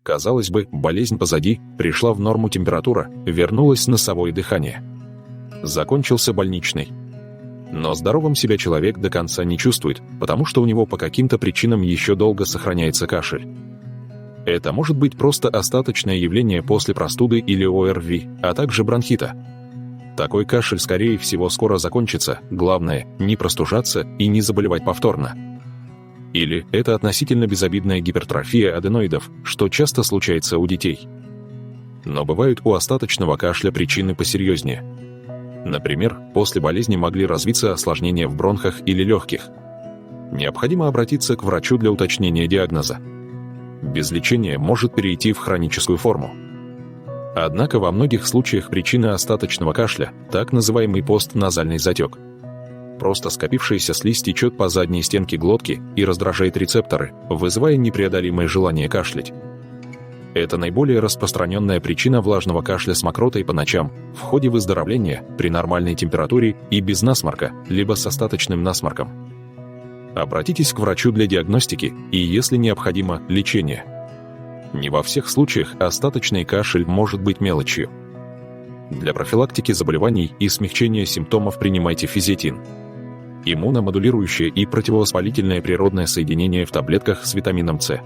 Казалось бы, болезнь позади, пришла в норму температура, вернулось носовое дыхание. Закончился больничный. Но здоровым себя человек до конца не чувствует, потому что у него по каким-то причинам еще долго сохраняется кашель. Это может быть просто остаточное явление после простуды или ОРВИ, а также бронхита. Такой кашель, скорее всего, скоро закончится, главное – не простужаться и не заболевать повторно. Или это относительно безобидная гипертрофия аденоидов, что часто случается у детей. Но бывают у остаточного кашля причины посерьезнее. Например, после болезни могли развиться осложнения в бронхах или легких. Необходимо обратиться к врачу для уточнения диагноза. Без лечения может перейти в хроническую форму. Однако во многих случаях причина остаточного кашля – так называемый постназальный затек. Просто скопившаяся слизь течет по задней стенке глотки и раздражает рецепторы, вызывая непреодолимое желание кашлять. Это наиболее распространенная причина влажного кашля с мокротой по ночам, в ходе выздоровления, при нормальной температуре и без насморка, либо с остаточным насморком. Обратитесь к врачу для диагностики и, если необходимо, лечения. Не во всех случаях остаточный кашель может быть мелочью. Для профилактики заболеваний и смягчения симптомов принимайте физетин. Иммуномодулирующее и противовоспалительное природное соединение в таблетках с витамином С.